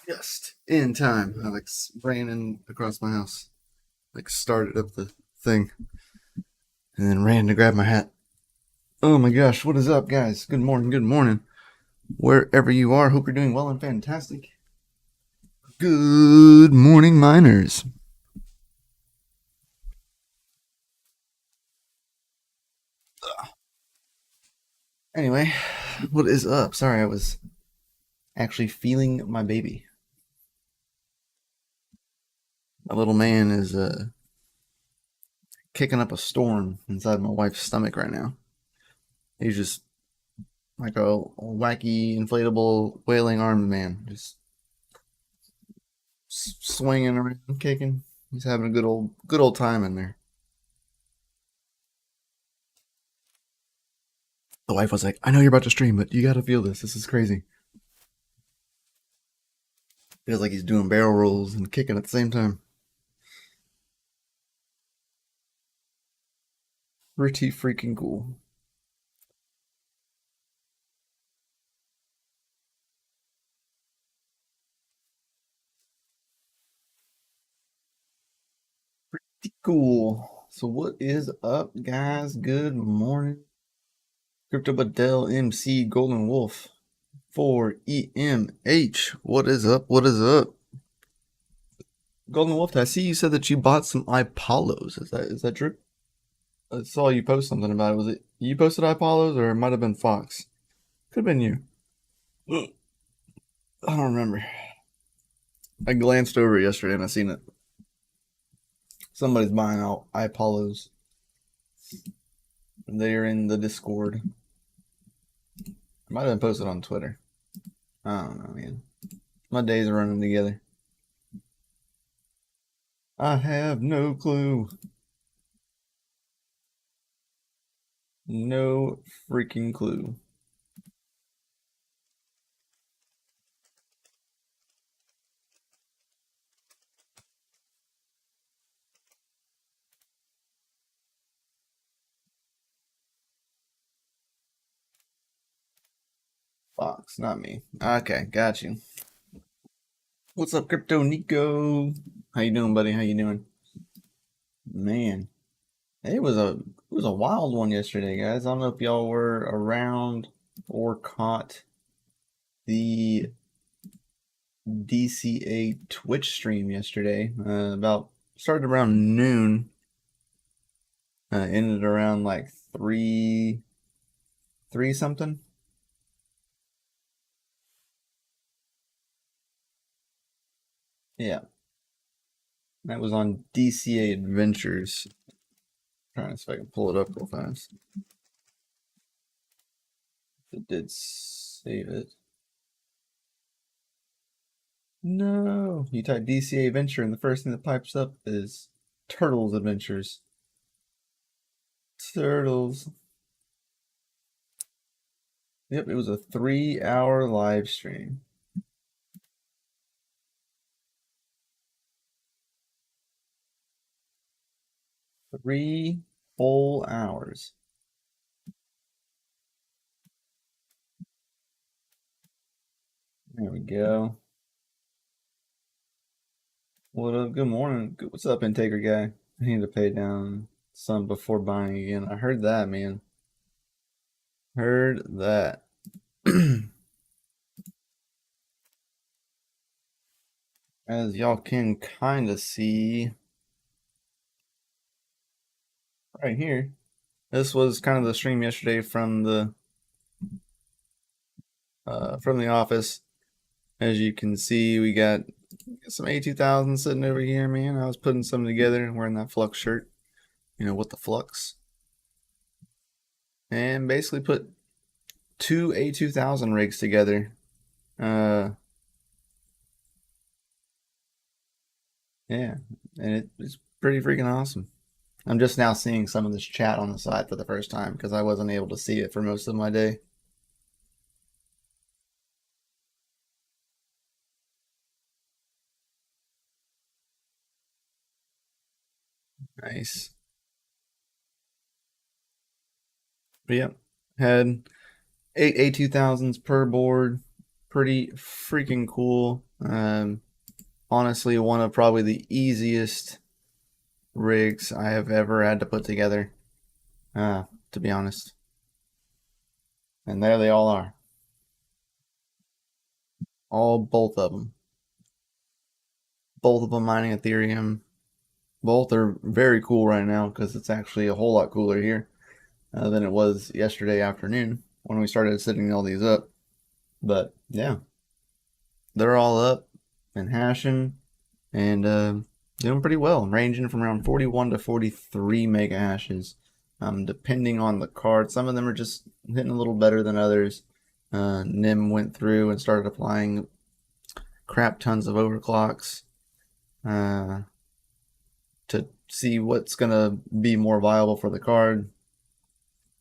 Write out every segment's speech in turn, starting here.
Just in time. I ran in across my house, started up the thing, and then ran to grab my hat. Oh my gosh, what is up, guys? Good morning, good morning. Wherever you are, hope you're doing well and fantastic. Good morning, miners. Anyway, what is up? Sorry, I was actually feeling my baby. My little man is kicking up a storm inside my wife's stomach right now. He's just like a wacky, inflatable, wailing arm man, just swinging around, kicking. He's having a good old time in there. The wife was like, "I know you're about to stream, but you gotta feel this. This is crazy." Feels like he's doing barrel rolls and kicking at the same time. Pretty freaking cool. Pretty cool. So what is up, guys? Good morning. Crypto Badell MC Golden Wolf 4EMH. What is up? What is up? Golden Wolf, I see you said that you bought some iPolos. Is that true? I saw you post something about it. Was it you posted iPolos or it might have been Fox? Could have been you. I don't remember. I glanced over it yesterday and I seen it. Somebody's buying out iPolos. They're in the Discord. It might have been posted on Twitter. I don't know, man. My days are running together. I have no clue. No freaking clue. Fox, not me. Okay, got you. What's up, Crypto Nico? How you doing, buddy? How you doing? Man, it was a wild one yesterday, guys. I don't know if y'all were around or caught the DCA Twitch stream yesterday. Started around noon. Ended around like three something. Yeah, that was on DCA Adventures. Trying to see if I can pull it up real fast. It did save it. No, you type DCA Adventure, and the first thing that pipes up is Turtles Adventures. Turtles. Yep, it was a 3-hour live stream. 3 full hours. There we go. What up? Good morning. What's up, Integra guy? I need to pay down some before buying again. I heard that, man. Heard that. As y'all can kind of see right here, this was kind of the stream yesterday from the office. As you can see, we got some A2000 sitting over here, man. I was putting some together wearing that Flux shirt. You know, what the Flux. And basically put two A2000 rigs together. Yeah, and it's pretty freaking awesome. I'm just now seeing some of this chat on the side for the first time because I wasn't able to see it for most of my day. Nice. But yep, had 8 A2000s per board. Pretty freaking cool. Honestly, one of probably the easiest rigs I have ever had to put together, to be honest. And there they all are. Both of them. Both of them mining Ethereum. Both are very cool right now because it's actually a whole lot cooler here than it was yesterday afternoon when we started setting all these up. But yeah, they're all up and hashing and doing pretty well, ranging from around 41 to 43 mega hashes, depending on the card. Some of them are just hitting a little better than others. Nim went through and started applying crap tons of overclocks to see what's going to be more viable for the card.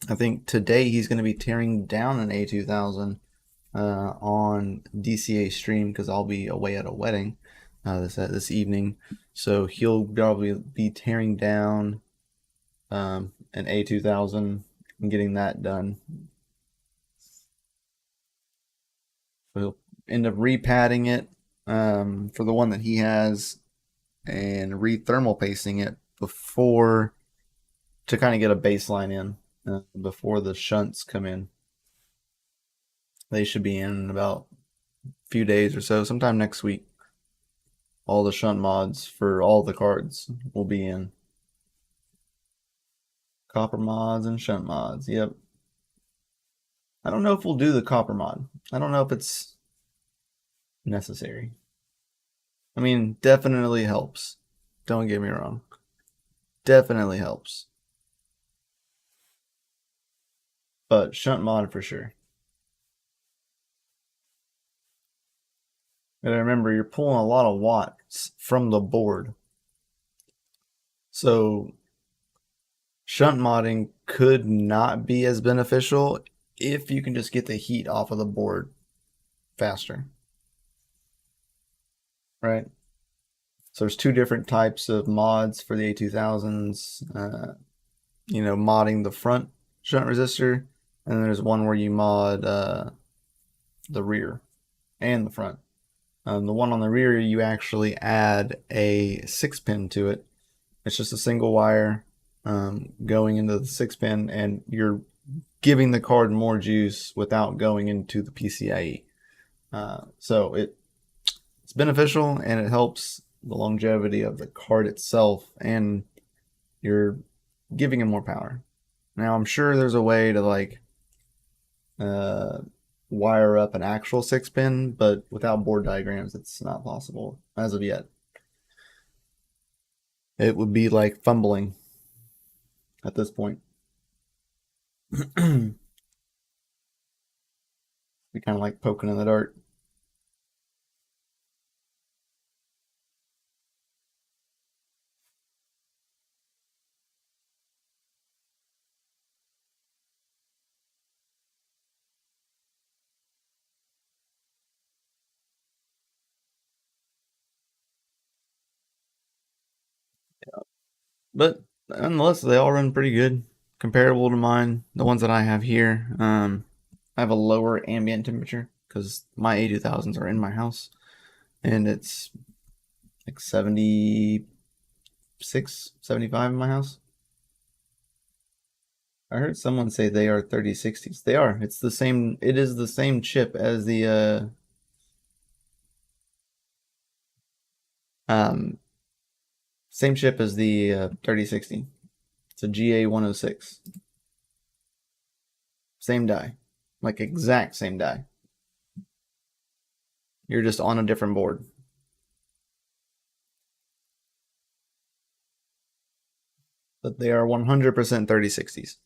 I think today he's going to be tearing down an A2000 on DCA stream because I'll be away at a wedding this evening. So he'll probably be tearing down an A2000 and getting that done. So he'll end up repadding it for the one that he has and re-thermal pasting it before to kind of get a baseline in before the shunts come in. They should be in about a few days or so, sometime next week. All the shunt mods for all the cards will be in. Copper mods and shunt mods, yep. I don't know if we'll do the copper mod. I don't know if it's necessary. I mean, definitely helps. Don't get me wrong. Definitely helps. But shunt mod for sure. And remember, you're pulling a lot of watts from the board. So shunt modding could not be as beneficial if you can just get the heat off of the board faster. Right? So there's two different types of mods for the A2000s. Modding the front shunt resistor, and then there's one where you mod the rear and the front. The one on the rear, you actually add a 6-pin to it. It's just a single wire going into the 6-pin, and you're giving the card more juice without going into the PCIe. So it's beneficial, and it helps the longevity of the card itself, and you're giving it more power. Now, I'm sure there's a way to wire up an actual 6-pin, but without board diagrams, it's not possible as of yet. It would be like fumbling at this point. Be kind of like poking in the dark. But nonetheless, they all run pretty good, comparable to mine. The ones that I have here, I have a lower ambient temperature because my A2000s are in my house, and it's like 76, 75 in my house. I heard someone say they are 3060s. They are. It's the same. It is the same chip as the same chip as the 3060. It's a GA106. Same die, like exact same die. You're just on a different board. But they are 100% 3060s.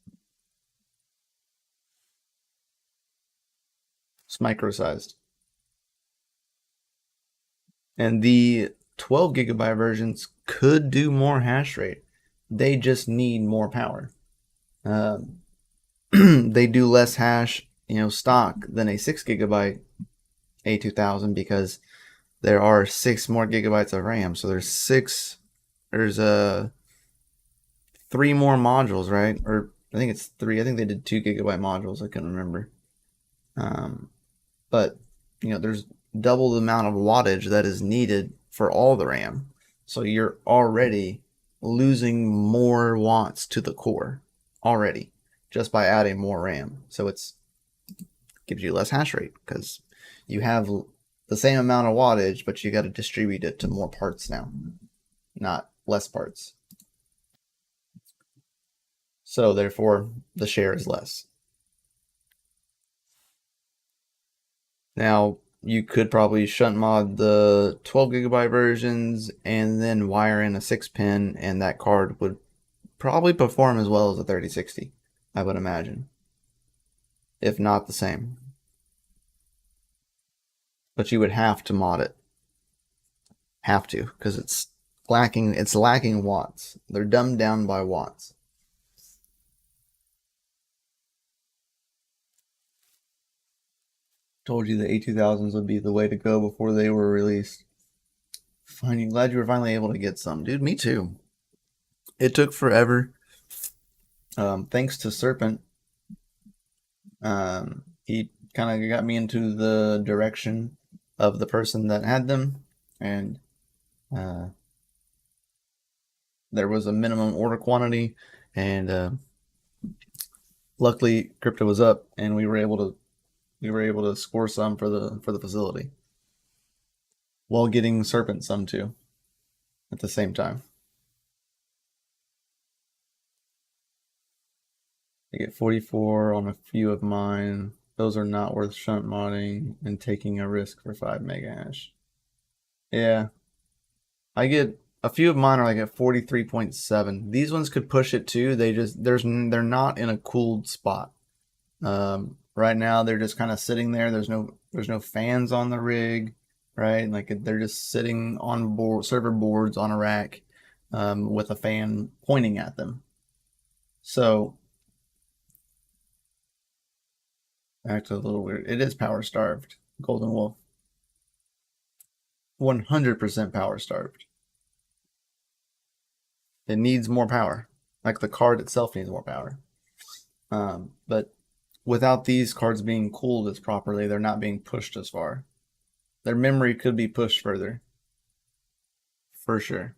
It's micro-sized. And the 12 gigabyte versions could do more hash rate. They just need more power. They do less hash, stock than a 6 gigabyte A2000 because there are 6 more gigabytes of RAM. So there's 3 more modules, right? Or I think it's 3. I think they did 2 gigabyte modules. I couldn't remember. But there's double the amount of wattage that is needed for all the RAM. So you're already losing more watts to the core already just by adding more RAM. So it's gives you less hash rate because you have the same amount of wattage, but you got to distribute it to more parts now, not less parts. So therefore, the share is less. Now, you could probably shunt mod the 12 gigabyte versions and then wire in a 6-pin, and that card would probably perform as well as a 3060, I would imagine, if not the same. But you would have to mod it. Have to, because it's lacking watts. They're dumbed down by watts. Told you the A2000s would be the way to go before they were released. Fine, glad you were finally able to get some. Dude, me too. It took forever. Thanks to Serpent, he kind of got me into the direction of the person that had them, and there was a minimum order quantity, and luckily crypto was up, and we were able to score some for the facility while getting Serpent some too at the same time. I get 44 on a few of mine. Those are not worth shunt modding and taking a risk for 5 mega hash. Yeah, I get a few of mine are like at 43.7. These ones could push it too. They're not in a cooled spot. Right now they're just kind of sitting there. There's no fans on the rig, right? Like they're just sitting on server boards on a rack with a fan pointing at them. So actually a little weird. It is power starved. Golden Wolf. 100% power starved. It needs more power. Like the card itself needs more power. But without these cards being cooled as properly, they're not being pushed as far. Their memory could be pushed further. For sure.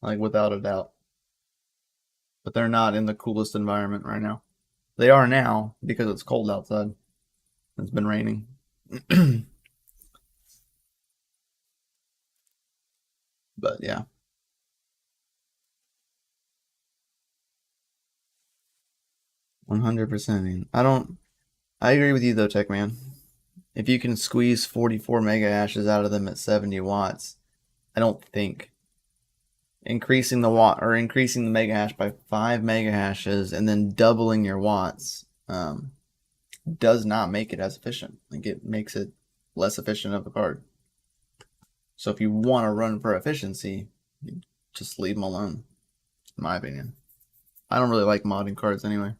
Like without a doubt. But they're not in the coolest environment right now. They are now because it's cold outside. It's been raining. But yeah. 100%. I agree with you though, Tech Man. If you can squeeze 44 mega hashes out of them at 70 watts, I don't think increasing the mega hash by 5 mega hashes and then doubling your watts does not make it as efficient. Like it makes it less efficient of a card. So if you want to run for efficiency, just leave them alone, in my opinion. I don't really like modding cards anyway,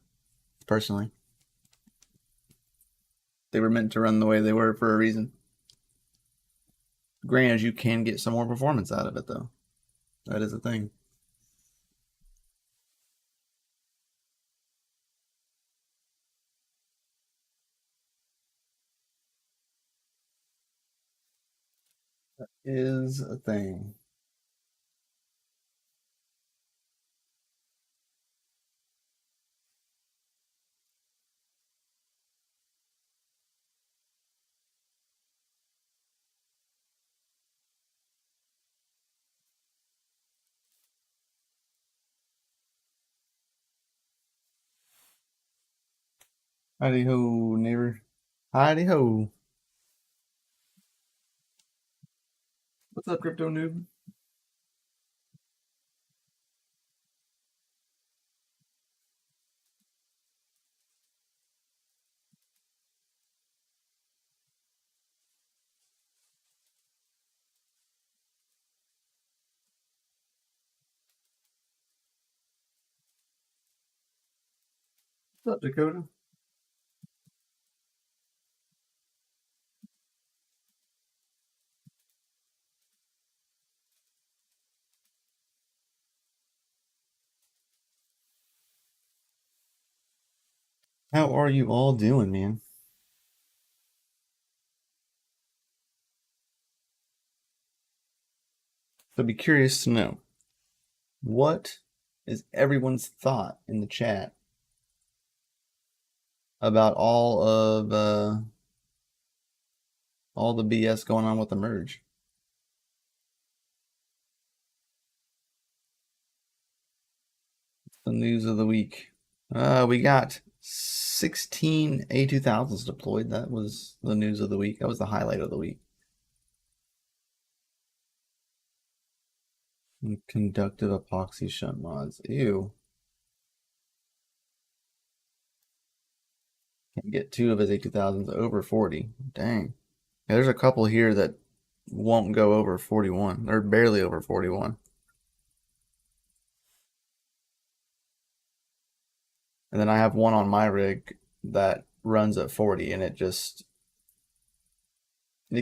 personally. They were meant to run the way they were for a reason. Granted, you can get some more performance out of it, though. That is a thing. That is a thing. Howdy ho, neighbor. Howdy ho. What's up, crypto noob? What's up, Dakota? How are you all doing, man? So I'd be curious to know, what is everyone's thought in the chat about all the BS going on with the merge? The news of the week. We got 16 A2000s deployed. That was the news of the week. That was the highlight of the week. Conductive epoxy shunt mods. Ew. Can't get two of his A2000s over 40. Dang. Yeah, there's a couple here that won't go over 41. They're barely over 41. And then I have one on my rig that runs at 40 and it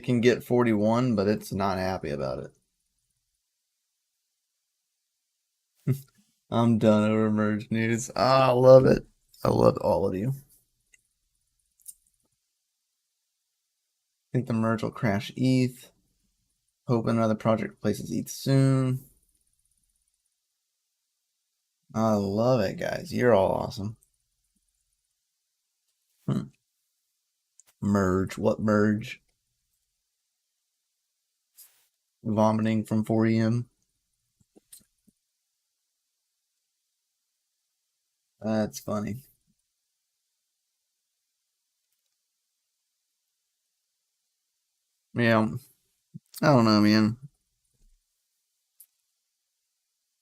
can get 41, but it's not happy about it. I'm done over merge news. Oh, I love it. I love all of you. I think the merge will crash ETH. Hoping another project replaces ETH soon. I love it, guys. You're all awesome. Merge. What merge? Vomiting from 4 EM. That's funny. Yeah. I don't know, man.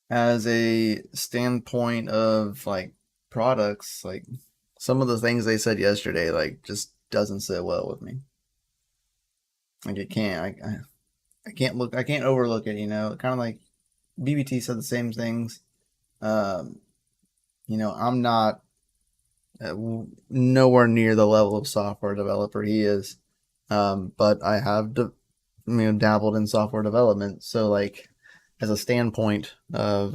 As a standpoint of like products, like some of the things they said yesterday, like just doesn't sit well with me. Like it can't. I can't look. I can't overlook it. Kind of like BBT said the same things. Um, I'm not nowhere near the level of software developer he is, but I have dabbled in software development. So like, as a standpoint of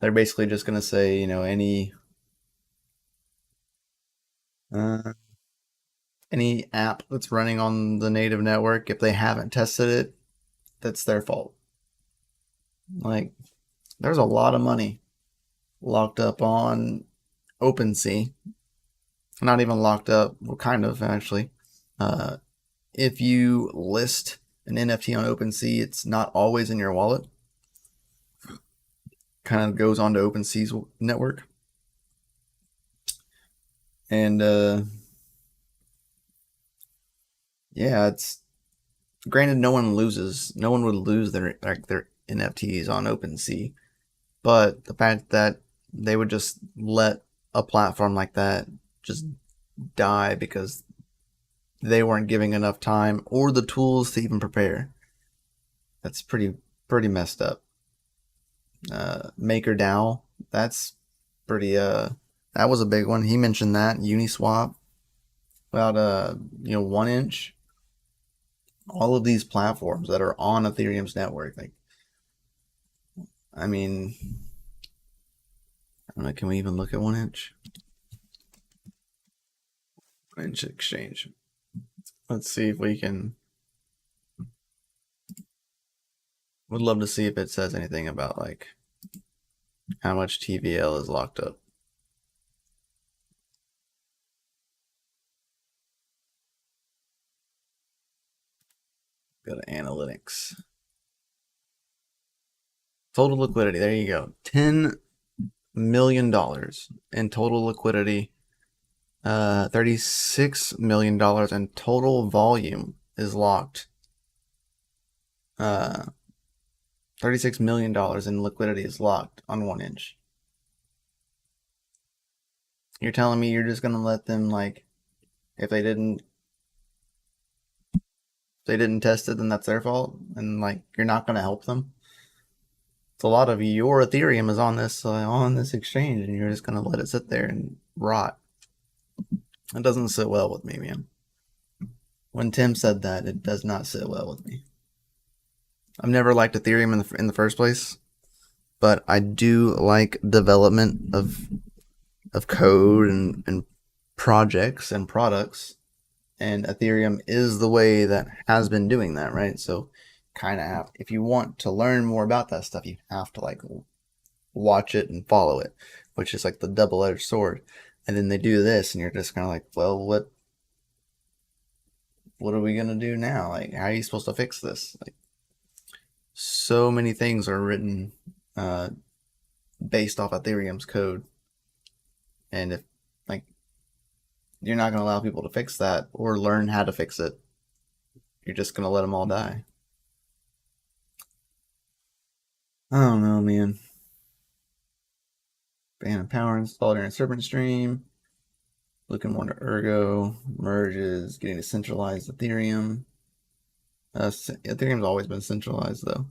they're basically just going to say, uh, any app that's running on the native network, if they haven't tested it, that's their fault. Like, there's a lot of money locked up on OpenSea. Not even locked up, well, kind of actually. Uh, if you list an NFT on OpenSea, it's not always in your wallet. Kind of goes onto OpenSea's network. And yeah, it's granted no one would lose their NFTs on OpenSea, but the fact that they would just let a platform like that just die because they weren't giving enough time or the tools to even prepare, that's pretty messed up. MakerDAO, that's pretty that was a big one. He mentioned that Uniswap about 1inch, all of these platforms that are on Ethereum's network. Like, I mean, I don't know, can we even look at 1inch? 1inch exchange. Let's see if we can. Would love to see if it says anything about like how much TVL is locked up. Go to analytics. Total liquidity. There you go. million in total liquidity. $36 million in total volume is locked. $36 million in liquidity is locked on 1inch. You're telling me you're just gonna let them, like, if they didn't test it, then that's their fault, and like you're not gonna help them? It's a lot of your Ethereum is on this exchange, and you're just gonna let it sit there and rot. It doesn't sit well with me, man. When Tim said that, it does not sit well with me. I've never liked Ethereum in the first place, but I do like development of code and projects and products, and Ethereum is the way that has been doing that, right? So kind of have, if you want to learn more about that stuff, you have to like watch it and follow it, which is like the double-edged sword. And then they do this, and you're just kind of like, well, what are we gonna do now? Like, how are you supposed to fix this? Like, so many things are written based off Ethereum's code, and if like you're not gonna allow people to fix that or learn how to fix it, you're just gonna let them all die. I don't know, man. Ban of power installed in a serpent stream. Looking more to Ergo. Merges. Getting to centralized Ethereum. Ethereum's always been centralized, though.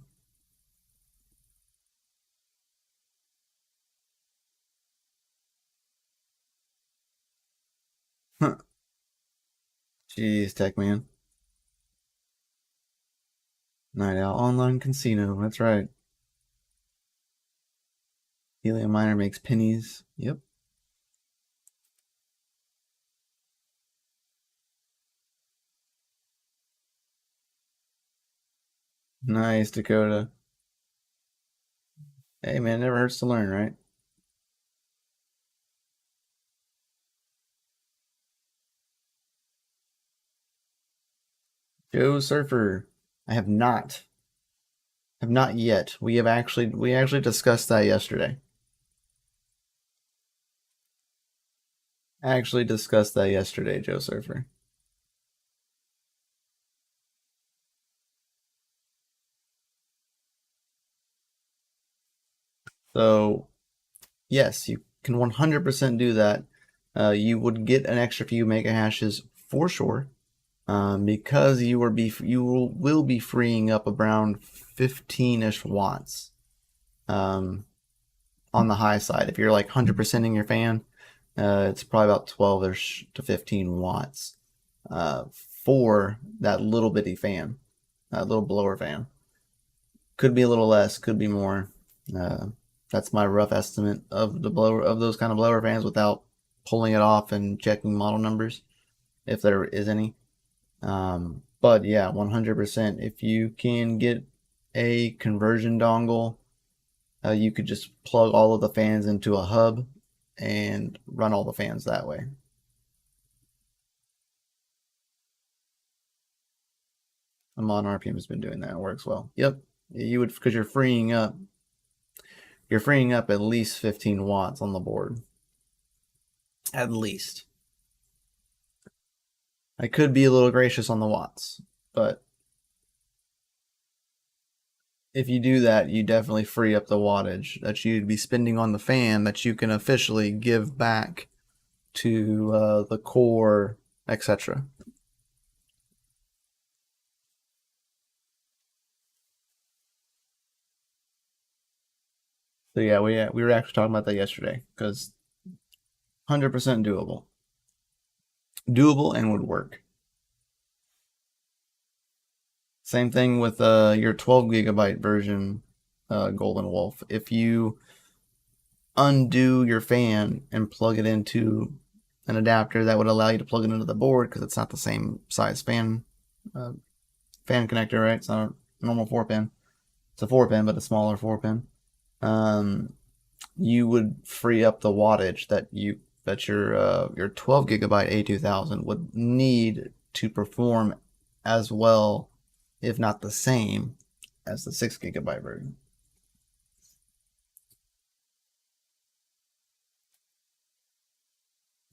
Huh. Jeez, Tech Man. Night Owl Online Casino. That's right. Helium Miner makes pennies. Yep. Nice, Dakota. Hey, man, never hurts to learn, right? Joe Surfer. I have not. Have not yet. We actually discussed that yesterday. Actually discussed that yesterday, Joe Surfer. So yes, you can 100% do that. You would get an extra few mega hashes for sure, because you will be freeing up around 15ish watts, on the high side. If you're like 100%ing your fan, it's probably about 12ish to 15 watts, for that little bitty fan, that little blower fan. Could be a little less, could be more. Uh, that's my rough estimate of those kind of blower fans without pulling it off and checking model numbers, if there is any. But yeah, 100%. If you can get a conversion dongle, you could just plug all of the fans into a hub and run all the fans that way. A modern RPM has been doing that. It works well. Yep. You would, because you're freeing up at least 15 watts on the board. At least. I could be a little gracious on the watts, but if you do that, you definitely free up the wattage that you'd be spending on the fan that you can officially give back to the core, etc. So yeah, we were actually talking about that yesterday, because 100% doable and would work. Same thing with your 12 gigabyte version, Golden Wolf. If you undo your fan and plug it into an adapter that would allow you to plug it into the board, because it's not the same size uh, fan connector, right? It's not a normal 4-pin. It's a 4-pin, but a smaller 4-pin. You would free up the wattage that your 12 gigabyte A2000 would need to perform as well, if not the same, as the 6 gigabyte version.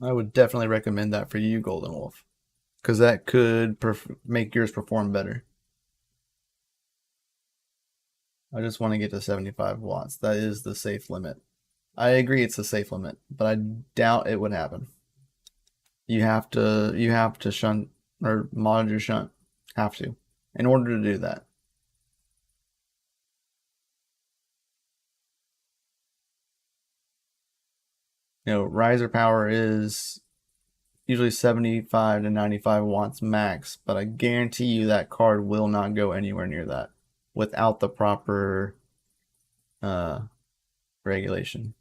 I would definitely recommend that for you, Golden Wolf, because that could make yours perform better. I just want to get to 75 watts. That is the safe limit. I agree it's a safe limit, but I doubt it would happen. You have to shunt or mod your shunt. Have to. In order to do that. Riser power is usually 75 to 95 watts max, but I guarantee you that card will not go anywhere near that without the proper uh, regulation.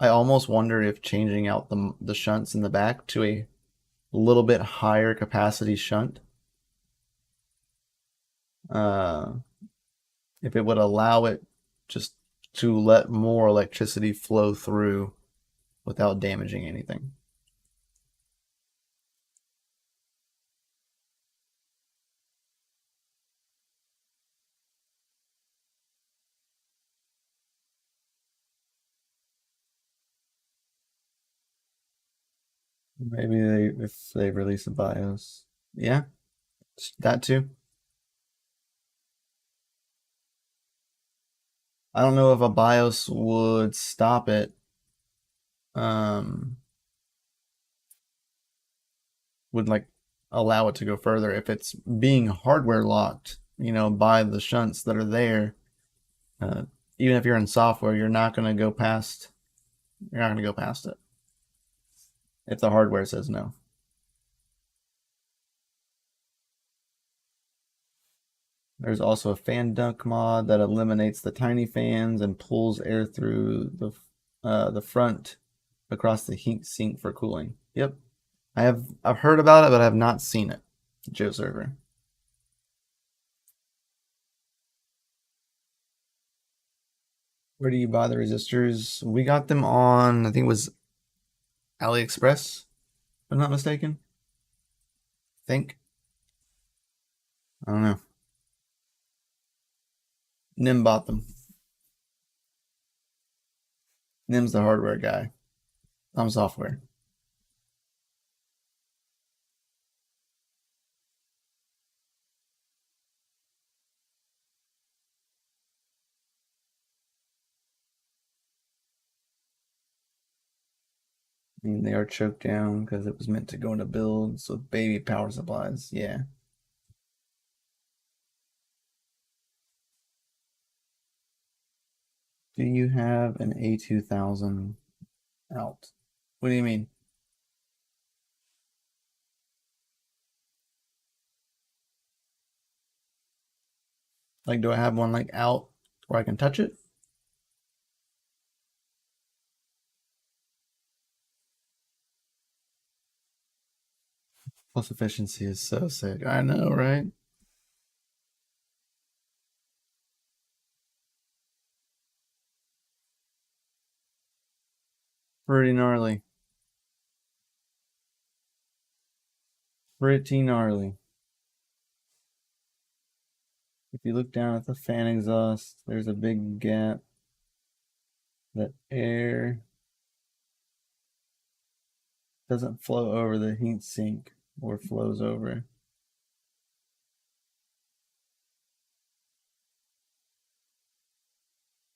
I almost wonder if changing out the shunts in the back to a little bit higher capacity shunt, uh, if it would allow it just to let more electricity flow through without damaging anything. Maybe if they release a BIOS. Yeah, that too. I don't know if a BIOS would stop it. Um, would like allow it to go further if it's being hardware locked, by the shunts that are there. Uh, Even if you're in software, you're not going to go past. You're not going to go past it if the hardware says no. There's also a fan dunk mod that eliminates the tiny fans and pulls air through the front across the heat sink for cooling. Yep, I've heard about it, but I have not seen it. Joe server. Where do you buy the resistors? We got them on, I think it was AliExpress, if I'm not mistaken. I think. I don't know. Nim bought them. Nim's the hardware guy. I'm software. I mean, they are choked down because it was meant to go into builds with baby power supplies. Yeah. Do you have an A2000 out? What do you mean? Like, do I have one like out where I can touch it? Plus efficiency is so sick. I know, right? Pretty gnarly. Pretty gnarly. If you look down at the fan exhaust, there's a big gap that air doesn't flow over the heat sink or flows over.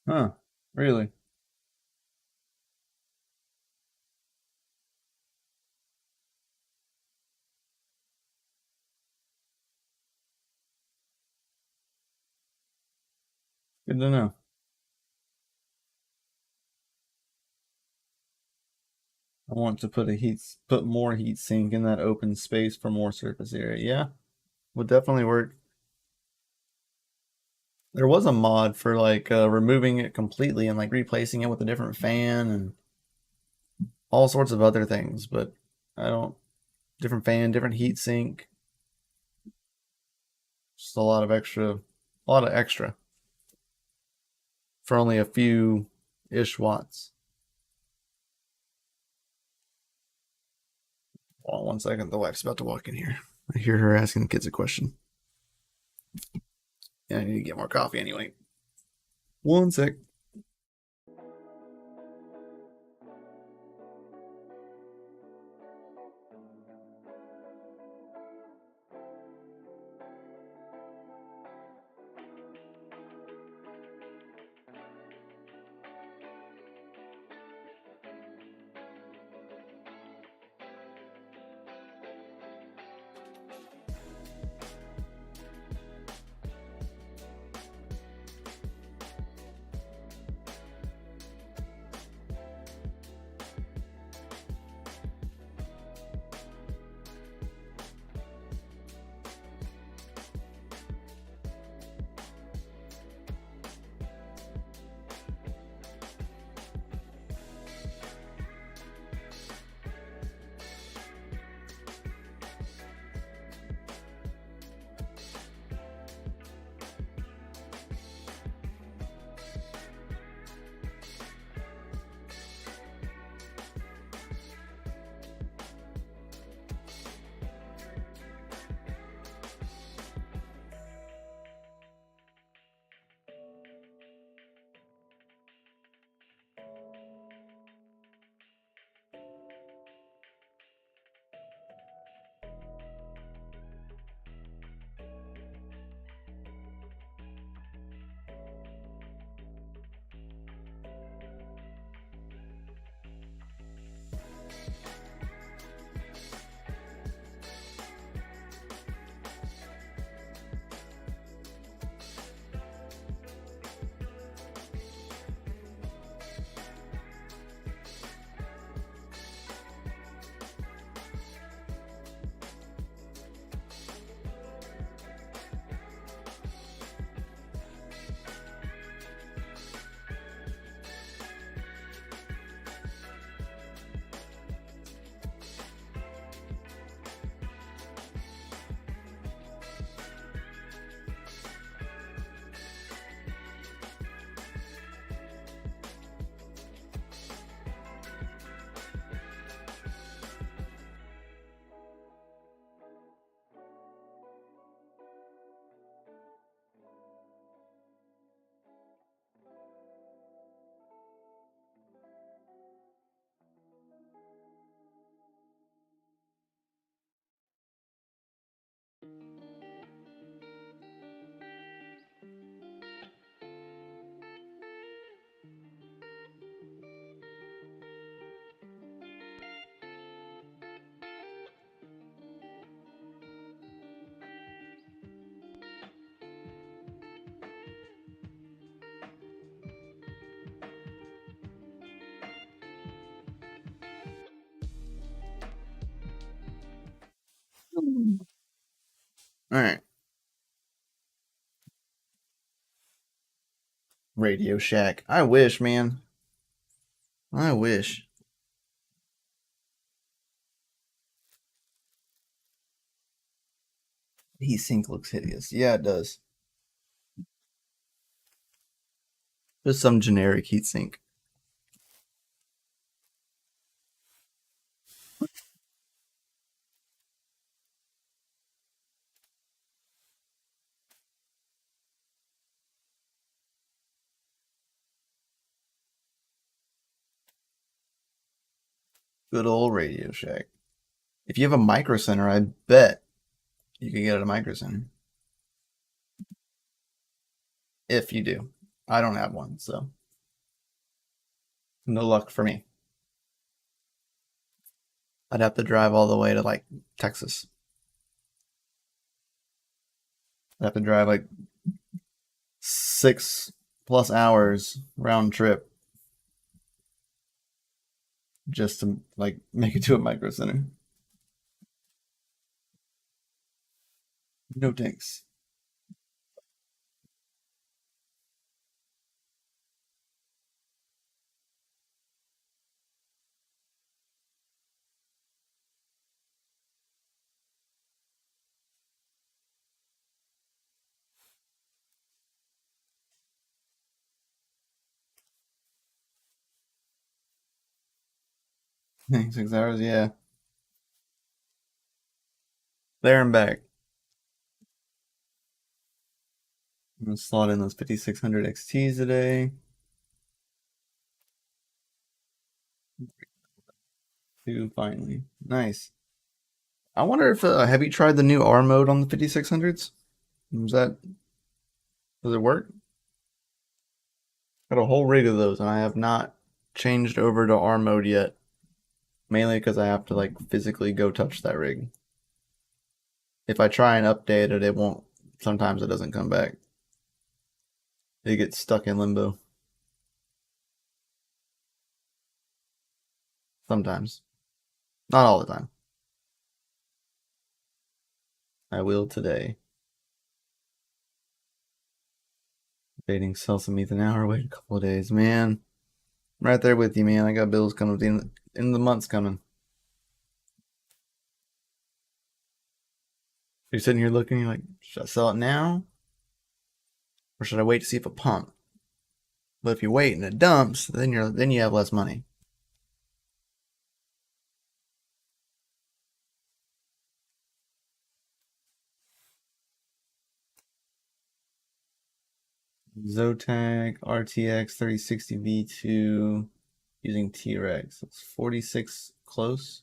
Huh, really? Good to know. I want to put more heat sink in that open space for more surface area. Yeah, would definitely work. There was a mod for like removing it completely and like replacing it with a different fan and all sorts of other things, but I don't different fan, different heat sink, just a lot of extra for only a few ish watts. Hold on 1 second, the wife's about to walk in here. I hear her asking the kids a question. Yeah, I need to get more coffee anyway. 1 sec. All right. Radio Shack. I wish, man. I wish. Heatsink looks hideous. Yeah, it does. Just some generic heatsink. Good old Radio Shack. If you have a micro center, I bet you could get at a micro center. If you do. I don't have one, so no luck for me. I'd have to drive all the way to like Texas. I'd have to drive like 6+ hours round trip just to like make it to a micro center. No thanks. Thanks, 6 hours, yeah. There and back. I'm gonna slot in those 5600 XTs today. Two finally. Nice. I wonder if have you tried the new R mode on the 5600s? Is that does it work? Got a whole rig of those, and I have not changed over to R mode yet. Mainly because I have to like physically go touch that rig. If I try and update it, it won't. Sometimes it doesn't come back. It gets stuck in limbo. Sometimes, not all the time. I will today. Debating sell some ETH an hour. Wait a couple of days, man. I'm right there with you, man. I got bills coming in the months coming. You're sitting here looking, you're like, should I sell it now? Or should I wait to see if it pumps? But if you wait and it dumps, then you have less money. Zotac RTX 3060 V2 using T-Rex. It's 46 close.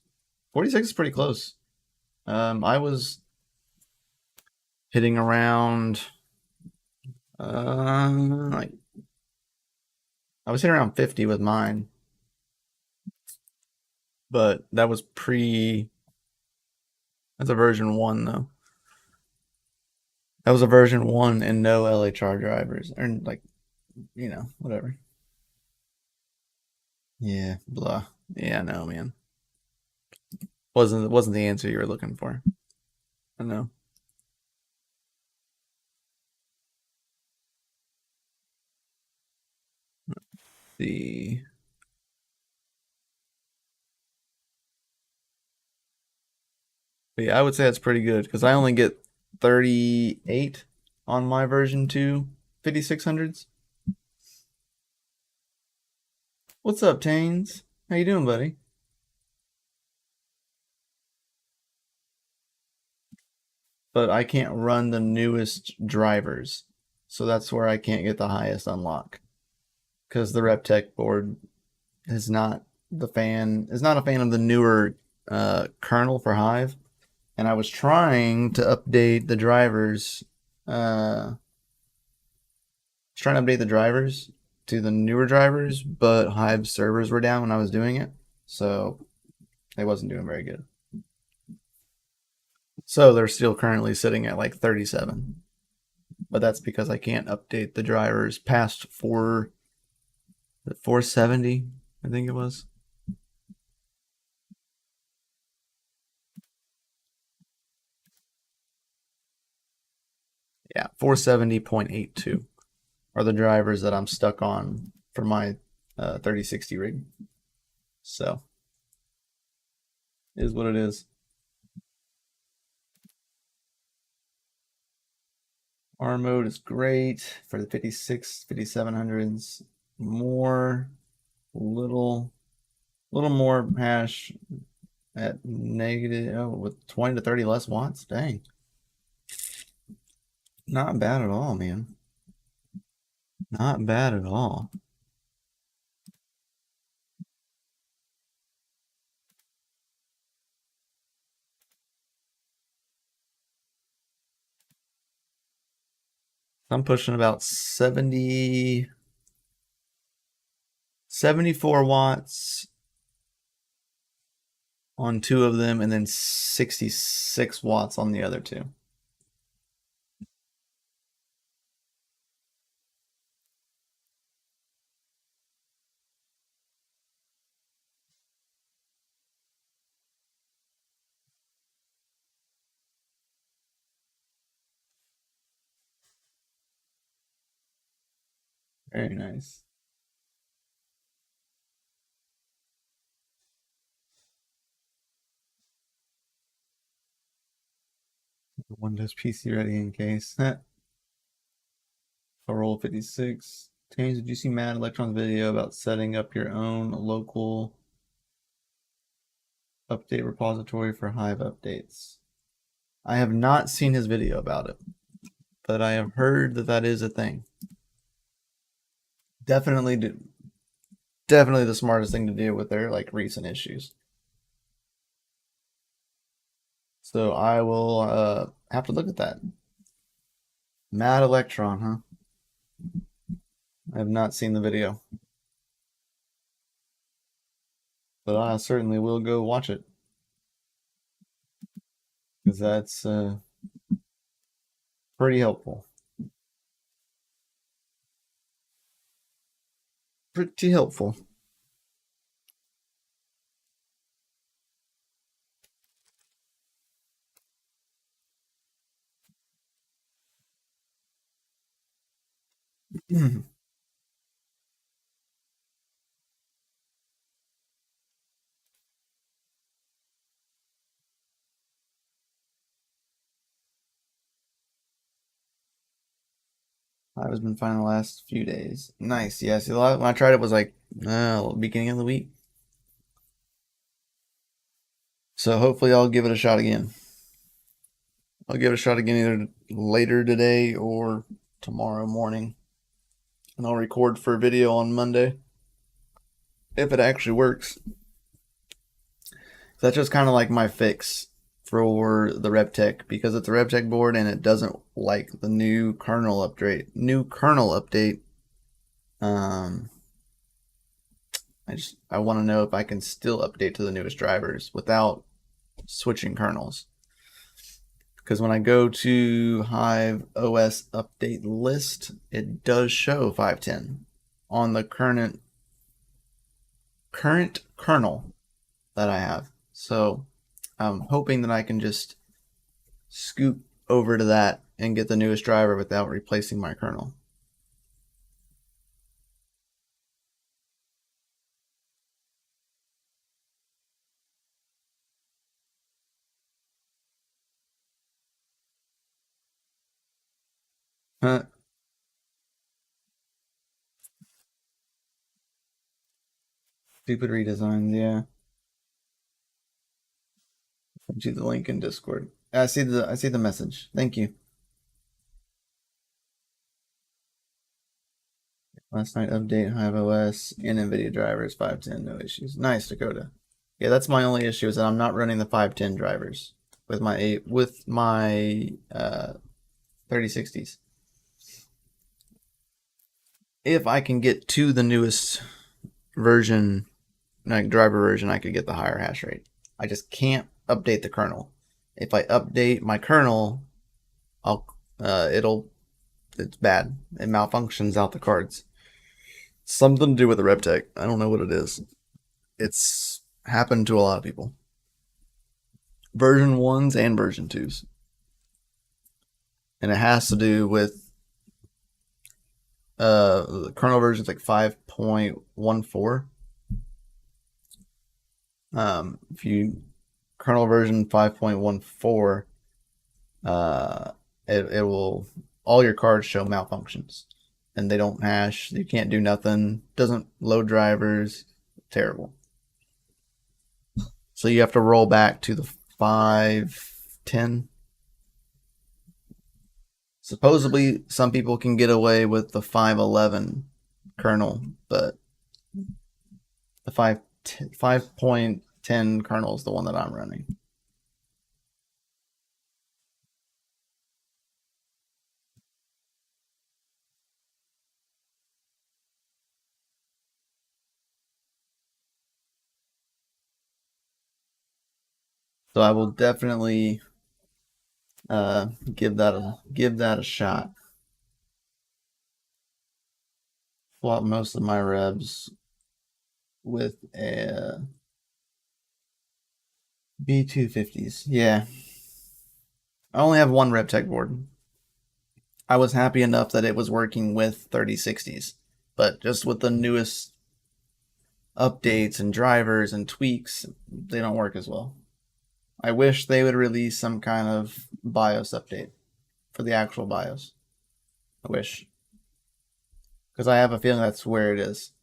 46 is pretty close. I was hitting around like I was hitting around 50 with mine. But that was that's a version 1 though. That was a version 1 and no LHR drivers. Or like, whatever. Yeah, blah. Yeah, no, man. Wasn't the answer you were looking for. I know. The But yeah, I would say that's pretty good because I only get 38 on my version 2 5600s. What's up, Tanes? How you doing, buddy? But I can't run the newest drivers. So that's where I can't get the highest unlock. Because the RepTech board is not a fan of the newer kernel for Hive. And I was trying to update the drivers. To the newer drivers, but Hive servers were down when I was doing it, so they wasn't doing very good. So they're still currently sitting at like 37, but that's because I can't update the drivers past 470, I think it was. Yeah, 470.82 are the drivers that I'm stuck on for my 3060 rig. So, is what it is. R mode is great for the 56, 5700s. More, little more hash at negative, oh, with 20 to 30 less watts. Dang. Not bad at all, man. Not bad at all. I'm pushing about 74 watts on 2 of them, and then 66 watts on the other 2. Very nice. Windows PC ready in case. Roll 56. James, did you see Matt Electron's video about setting up your own local update repository for Hive updates? I have not seen his video about it, but I have heard that that is a thing. Definitely the smartest thing to do with their like recent issues. So I will have to look at that. Mad Electron, huh? I have not seen the video, but I certainly will go watch it because that's pretty helpful. Pretty helpful. I've been fine the last few days. Nice. Yeah. See, when I tried it was like beginning of the week. So hopefully I'll give it a shot again. I'll give it a shot again either later today or tomorrow morning. And I'll record for a video on Monday if it actually works. That's just kind of like my fix for the RevTech because it's a RevTech board and it doesn't like the new kernel update. I want to know if I can still update to the newest drivers without switching kernels. Because when I go to Hive OS update list, it does show 510 on the current kernel that I have. So I'm hoping that I can just scoop over to that and get the newest driver without replacing my kernel. Huh. Stupid redesigns, yeah. Send you the link in Discord. I see the message. Thank you. Last night update Hive OS and NVIDIA drivers 510, no issues. Nice, Dakota. Yeah, that's my only issue is that I'm not running the 510 drivers with my 3060s. If I can get to the newest version, like driver version, I could get the higher hash rate. I just can't update the kernel. If I update my kernel, it's bad. It malfunctions out the cards. Something to do with the RevTech. I don't know what it is. It's happened to a lot of people. Version 1s and version 2s. and it has to do with the kernel version is like 5.14. If you kernel version 5.14, uh, it will all your cards show malfunctions, and they don't hash. You can't do nothing. Doesn't load drivers. Terrible. So you have to roll back to the 5.10. Supposedly, some people can get away with the 5.11 kernel, but the 5.10 kernel is the one that I'm running. So I will definitely give that a shot. Swap most of my rebs with a B250s. Yeah, I only have one RevTech board. I was happy enough that it was working with 3060s, but just with the newest updates and drivers and tweaks, they don't work as well. I wish they would release some kind of BIOS update for the actual BIOS. I wish. Because I have a feeling that's where it is.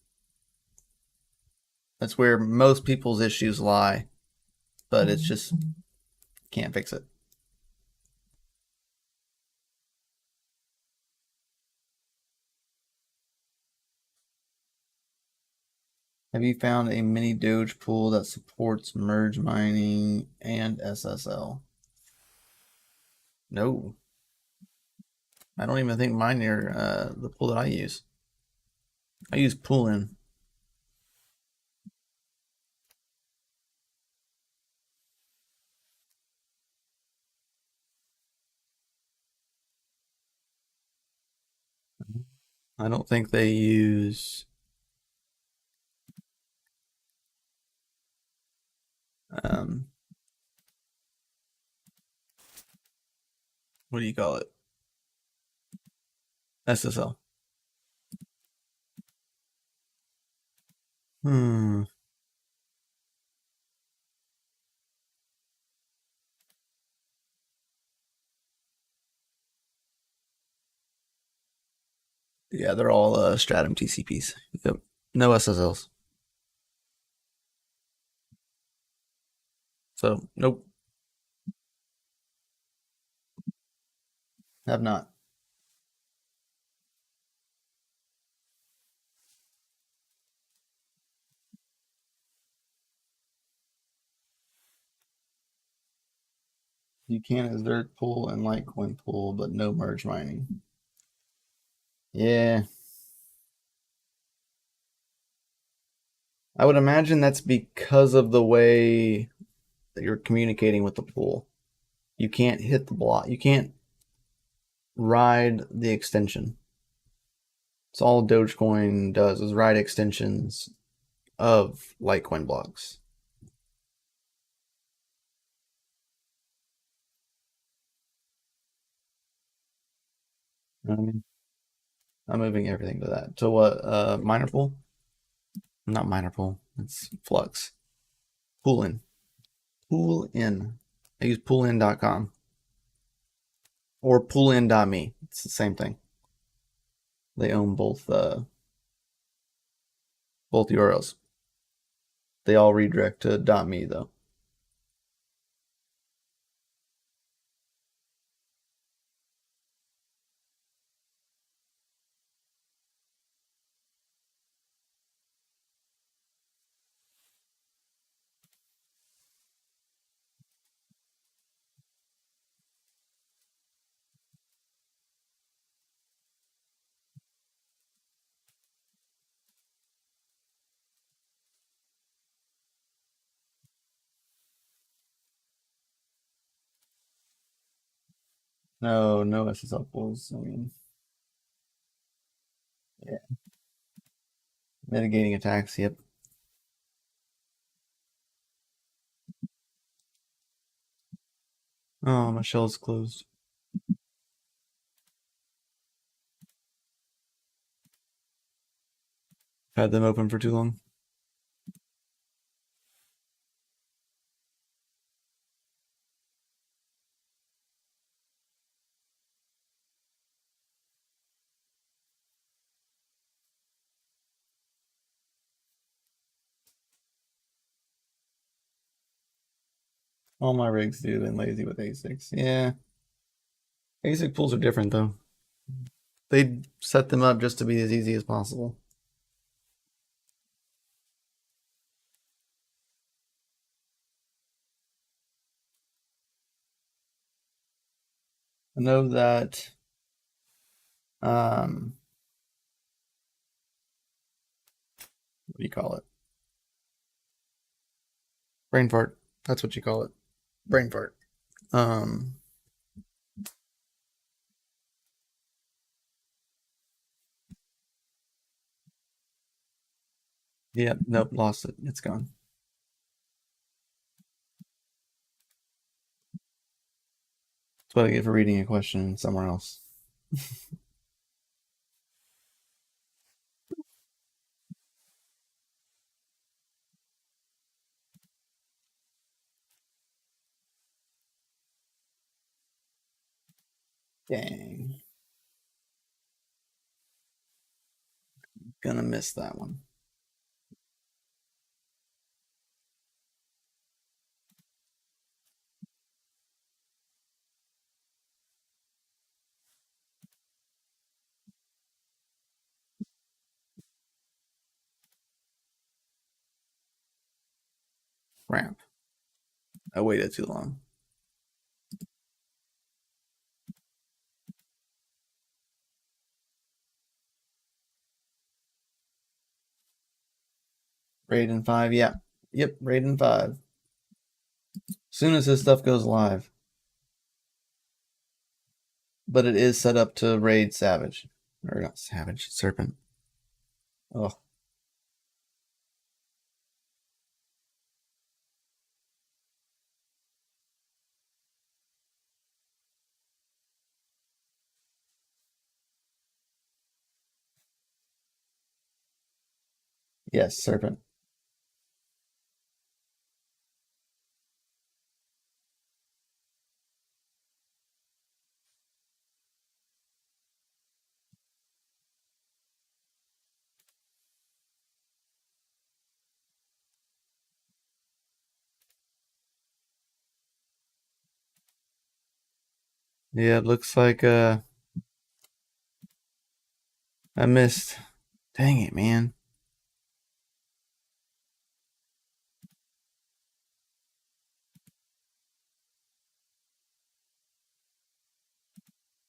That's where most people's issues lie, but it's just can't fix it. Have you found a mini Doge pool that supports merge mining and SSL? No. I don't even think mine are the pool that I use. I use Poolin. I don't think they use um, what do you call it? SSL. Hmm. Yeah, they're all Stratum TCPs. Yep. No SSLs. So nope, have not. You can as Dirt pool and Litecoin pool, but no merge mining. Yeah, I would imagine that's because of the way that you're communicating with the pool. You can't hit the block. You can't ride the extension. It's all Dogecoin does is ride extensions of Litecoin blocks. I'm moving everything to that. To what? Miner pool? Not miner pool. It's Flux. Poolin. Poolin. I use poolin.com or poolin.me. It's the same thing. They own both URLs. They all redirect to .me though. No, no SSL pools. I mean, yeah, mitigating attacks. Yep. Oh, my shell's closed. Had them open for too long. All my rigs do, been lazy with ASICs. Yeah. ASIC pools are different though. They set them up just to be as easy as possible. I know that what do you call it? Brain fart. That's what you call it. Brain fart. Um yeah, nope, lost it. It's gone. That's what I get for reading a question somewhere else. Dang. Gonna miss that one. Ramp. I waited too long. Raiden 5, yeah. Yep, Raiden 5. Soon as this stuff goes live. But it is set up to raid Savage. Or not Savage, Serpent. Oh. Yes, Serpent. Yeah, it looks like I missed. Dang it, man.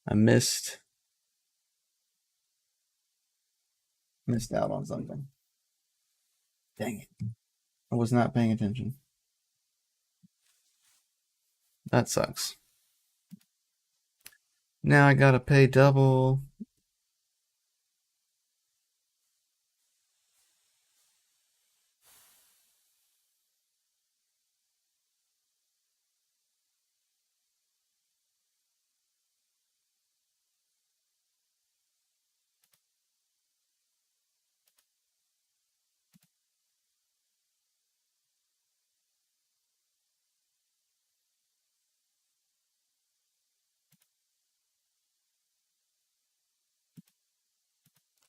I missed out on something. Dang it. I was not paying attention. That sucks. Now I gotta pay double.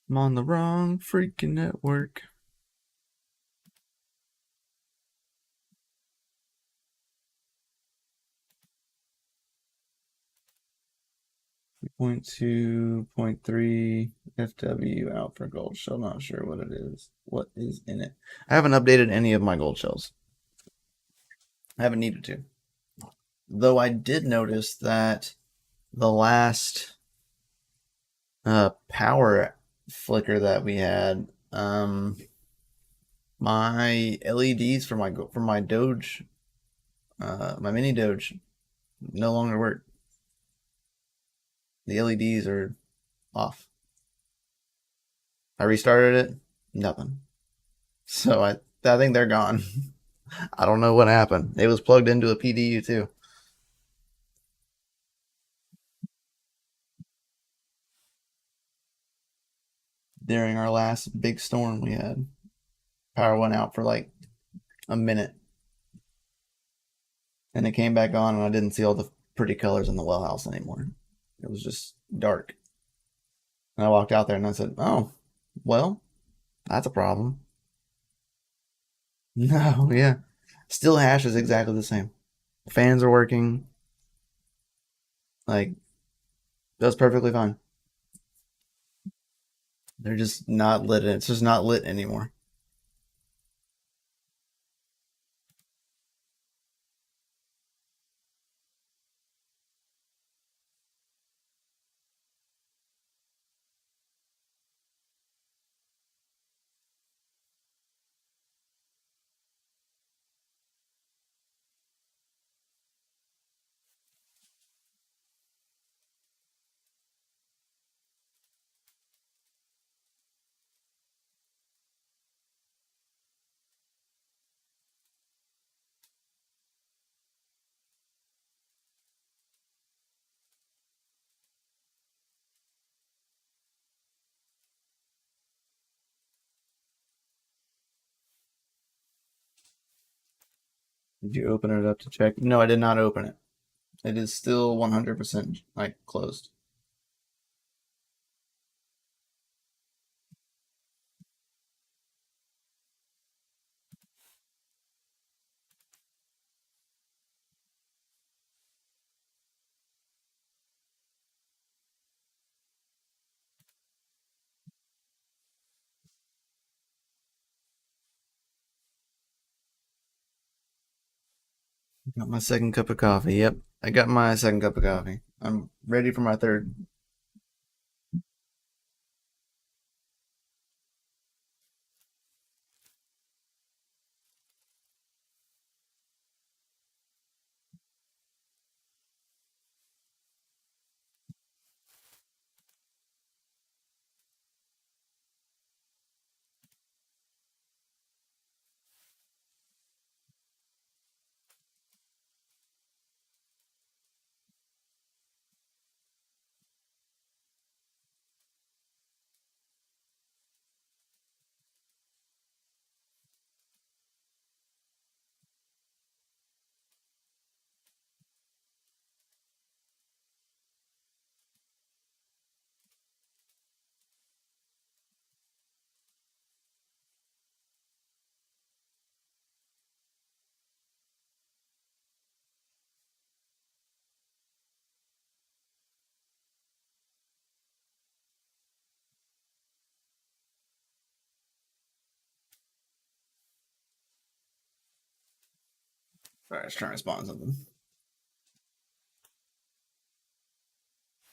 I'm on the wrong freaking network. Point 2.3 FW out for gold shell. Not sure what it is. What is in it? I haven't updated any of my gold shells. I haven't needed to. Though I did notice that the last power flicker that we had, my LEDs for my Doge, my mini Doge, no longer work. The LEDs are off. I restarted it, nothing. So I think they're gone. I don't know what happened. It was plugged into a PDU too. during our last big storm we had. Power went out for like a minute. And it came back on, and I didn't see all the pretty colors in the well house anymore. It was just dark. And I walked out there and I said, "Oh, well, that's a problem." No, yeah. Still hash is exactly the same. Fans are working. Like, that's perfectly fine. They're just not lit. It's just not lit anymore. Did you open it up to check? No, I did not open it. It is still 100% like closed. Got my second cup of coffee. Yep, I got my second cup of coffee. I'm ready for my third. Sorry, I was trying to spawn something.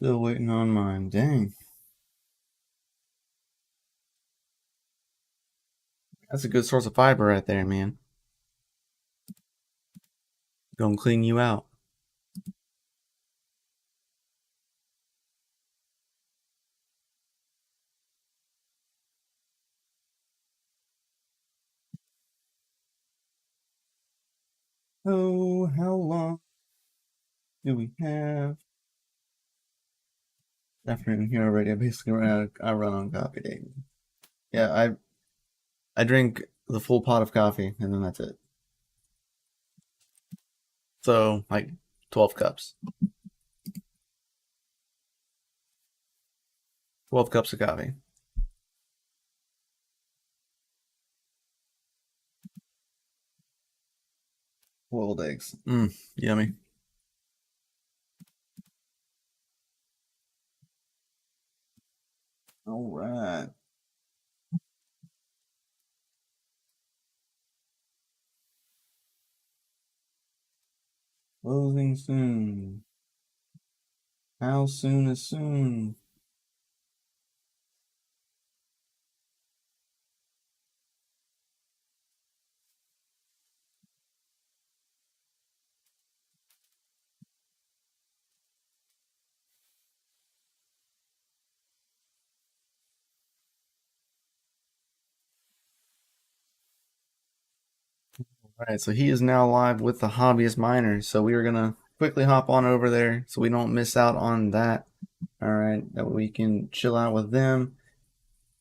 Still waiting on mine. Dang. That's a good source of fiber right there, man. Gonna clean you out. Oh, how long do we have? Afternoon here already. I basically I run on coffee daily. Yeah, I drink the full pot of coffee and then that's it. So like 12 cups. 12 cups of coffee. Boiled eggs. Yummy. All right. Closing soon. How soon is soon? All right, so he is now live with the hobbyist miner. So we are gonna quickly hop on over there so we don't miss out on that. All right, that way we can chill out with them.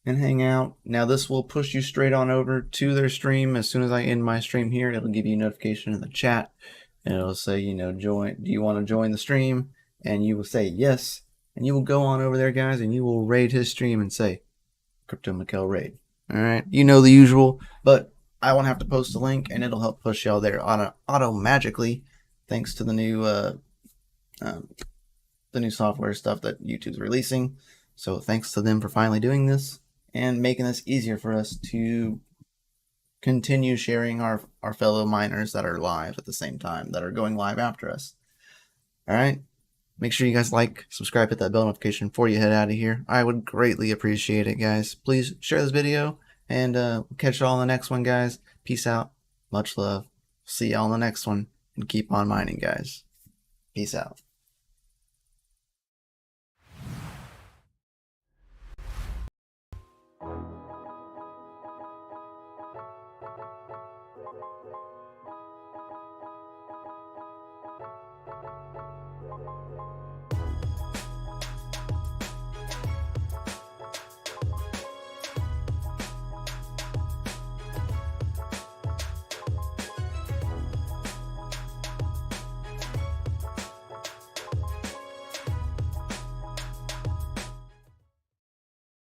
and hang out. Now this will push you straight on over to their stream. As soon as I end my stream here, it'll give you a notification in the chat, and it'll say, you know, join. Do you want to join the stream? And you will say yes, and you will go on over there, guys, and you will raid his stream and say, Crypto Mikkel raid. All right, you know the usual, but I won't have to post a link, and it'll help push y'all there auto magically, thanks to the new software stuff that YouTube's releasing. So thanks to them for finally doing this and making this easier for us to continue sharing our fellow miners that are live at the same time, that are going live after us. All right. Make sure you guys like, subscribe, hit that bell notification before you head out of here. I would greatly appreciate it, guys. Please share this video, and we'll catch y'all in the next one, guys. Peace out. Much love. See y'all in the next one, and keep on mining, guys. Peace out.